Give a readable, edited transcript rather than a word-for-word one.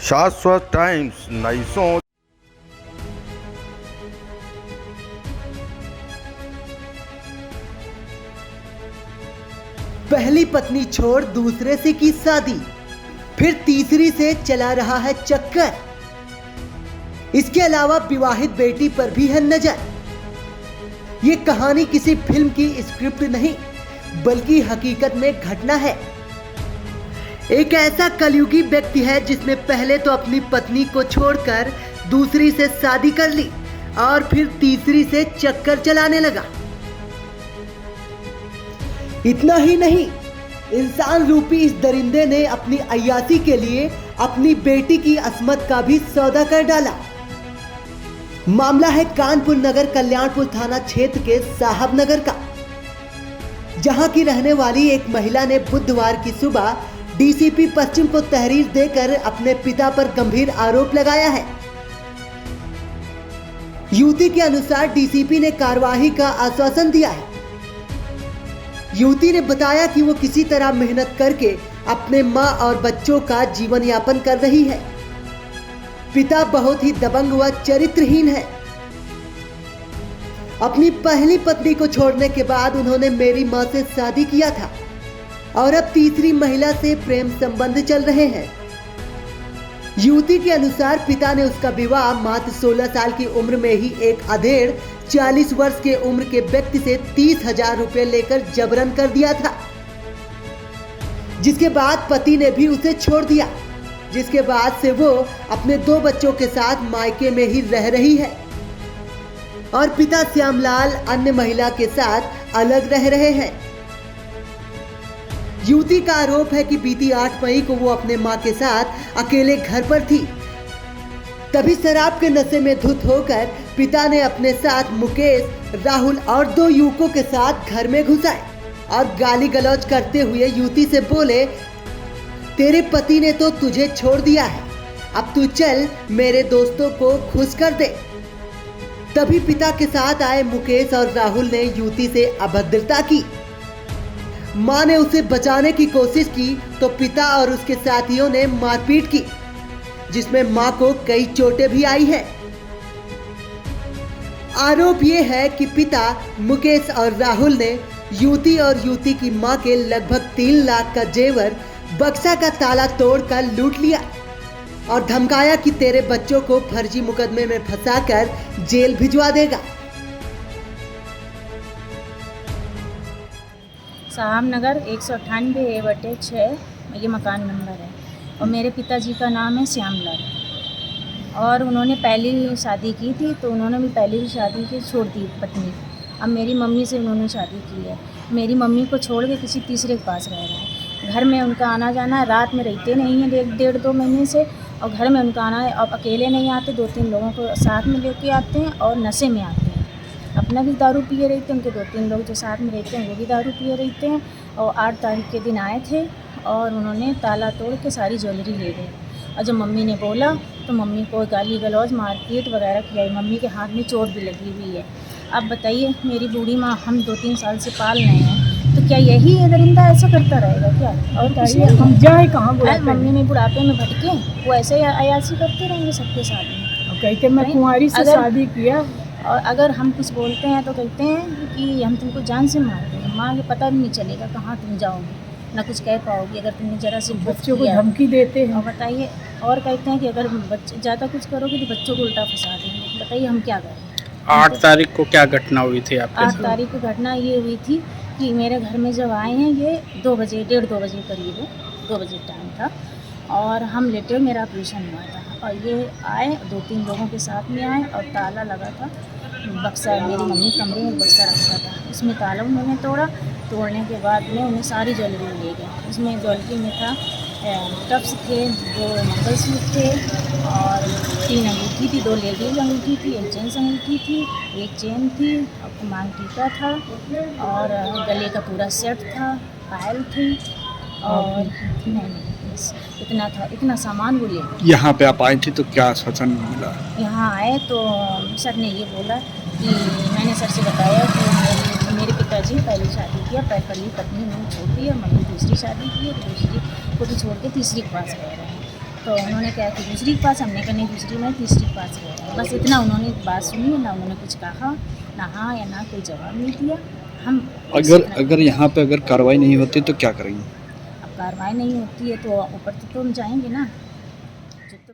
शाश्वत टाइम्स नई सोच। पहली पत्नी छोड़ दूसरे से की शादी, फिर तीसरी से चला रहा है चक्कर। इसके अलावा विवाहित बेटी पर भी है नजर। ये कहानी किसी फिल्म की स्क्रिप्ट नहीं, बल्कि हकीकत में घटना है। एक ऐसा कलयुगी व्यक्ति है जिसने पहले तो अपनी पत्नी को छोड़कर दूसरी से शादी कर ली और फिर तीसरी से चक्कर चलाने लगा। इतना ही नहीं, इंसान रूपी इस दरिंदे ने अपनी अय्यासी के लिए अपनी बेटी की अस्मत का भी सौदा कर डाला। मामला है कानपुर नगर कल्याणपुर थाना क्षेत्र के साहब नगर का, जहां की रहने वाली एक महिला ने बुधवार की सुबह डीसीपी पश्चिम को तहरीर देकर अपने पिता पर गंभीर आरोप लगाया है। युवती के अनुसार डीसीपी ने कार्रवाई का आश्वासन दिया है। युवती ने बताया कि वो किसी तरह मेहनत करके अपने मां और बच्चों का जीवन यापन कर रही है। पिता बहुत ही दबंग व चरित्रहीन है। अपनी पहली पत्नी को छोड़ने के बाद उन्होंने मेरी मां से शादी किया था और अब तीसरी महिला से प्रेम संबंध चल रहे हैं। युवती के अनुसार पिता ने उसका विवाह मात्र 16 साल की उम्र में ही एक अधेड़ 40 वर्ष के उम्र के व्यक्ति से 30,000 रुपए लेकर जबरन कर दिया था, जिसके बाद पति ने भी उसे छोड़ दिया, जिसके बाद से वो अपने 2 बच्चों के साथ मायके में ही रह रही है और पिता श्यामलाल अन्य महिला के साथ अलग रह रहे हैं। युवती का आरोप है कि बीती 8 मई को वो अपने मां के साथ अकेले घर पर थी। तभी शराब के नशे में धुत होकर पिता ने अपने साथ मुकेश, राहुल और 2 युवकों के साथ घर में घुसाए और गाली गलौज करते हुए युवती से बोले, तेरे पति ने तो तुझे छोड़ दिया है, अब तू चल मेरे दोस्तों को खुश कर दे। तभी पिता के साथ आए मुकेश और राहुल ने युवती से अभद्रता की। मां ने उसे बचाने की कोशिश की तो पिता और उसके साथियों ने मारपीट की, जिसमें मां को कई चोटें भी आई है। आरोप ये है कि पिता मुकेश और राहुल ने युवती और युवती की मां के लगभग 3 लाख का जेवर बक्सा का ताला तोड़कर लूट लिया और धमकाया कि तेरे बच्चों को फर्जी मुकदमे में फंसाकर जेल भिजवा देगा। साहब नगर 198A/6 ये मकान नंबर है और मेरे पिताजी का नाम है श्यामलाल। और उन्होंने पहली शादी की थी तो उन्होंने भी पहली शादी की छोड़ दी पत्नी। अब मेरी मम्मी से उन्होंने शादी की है। मेरी मम्मी को छोड़ के किसी तीसरे के पास रह रहा है। घर में उनका आना जाना, रात में रहते नहीं हैं 1.5-2 महीने से, और घर में उनका आना है। अब अकेले नहीं आते, 2-3 लोगों को साथ में लेके आते हैं और नशे में आते हैं। अपना भी दारू पिए रहते हैं, उनके 2-3 लोग जो साथ में रहते हैं वो भी दारू पिए रहते हैं। और 8 तारीख के दिन आए थे और उन्होंने ताला तोड़ के सारी ज्वेलरी ले गए। और जब मम्मी ने बोला तो मम्मी को गाली गलौज मारपीट वगैरह किया। मम्मी के हाथ में चोट भी लगी हुई है। अब बताइए, मेरी बूढ़ी माँ हम 2-3 साल से पाल रहे हैं, तो क्या यही दरिंदा ऐसा करता रहेगा क्या? और बताइए हम जाए कहाँ? मम्मी में बुढ़ापे में भटके, वो ऐसे ही अयासी करते रहेंगे सबके साथ में। कहते मैं कुंवारी से शादी किया। और अगर हम कुछ बोलते हैं तो कहते हैं कि हम तुमको जान से मार देंगे। माँ के पता भी नहीं चलेगा कहाँ तुम जाओगे, ना कुछ कह पाओगे अगर तुमने जरा से बच्चों को धमकी देते हैं। और बताइए, और कहते हैं कि अगर बच्चे ज़्यादा कुछ करोगे तो बच्चों को उल्टा फंसा देंगे। बताइए हम क्या करें? 8 तारीख को क्या घटना हुई थी आपके 8 साथ? तारीख को घटना ये हुई थी कि मेरे घर में जब आए हैं ये 2 बजे, 1:30-2 बजे करीब है, 2 बजे टाइम था और हम लेटे, मेरा ऑपरेशन हुआ था। और ये आए 2-3 लोगों के साथ में आए और ताला लगा था बक्सा, मेरी मम्मी कमरे में बक्सा रखा था, उसमें ताला उन्होंने तोड़ा। तोड़ने के बाद में उन्हें सारी ज्वेलरी ले गए। उसमें ज्वेलरी में था टप्स थे, 2 मंगलसूत्र थे और 3 अंगूठी थी, 2 लेडीज अंगूठी थी, 1 जेंट्स अंगूठी थी, 1 चेन थी, मांग टीका था और गले का पूरा सेट था, पायल थी और नहीं बस इतना था, इतना सामान वो ले। यहाँ पे आप आई थी तो क्या आश्वासन मिला? यहाँ आए तो सर ने ये बोला कि मैंने सर से बताया कि मेरे पिताजी पहली शादी किया, पहली पत्नी उन्होंने छोड़ दी और मम्मी दूसरी शादी की है, तो दूसरी को भी छोड़ के तीसरी के पास रह रहे हैं। तो उन्होंने कहा कि दूसरी के पास, हमने कहा नहीं दूसरी में, तीसरी के पास गए। बस इतना उन्होंने बात सुनी, ना उन्होंने कुछ कहा, ना हाँ या ना कोई जवाब नहीं दिया। हम अगर यहाँ पे अगर कार्रवाई नहीं होती तो क्या करेंगे? अब कार्रवाई नहीं होती है तो ऊपर तो हम जाएंगे ना।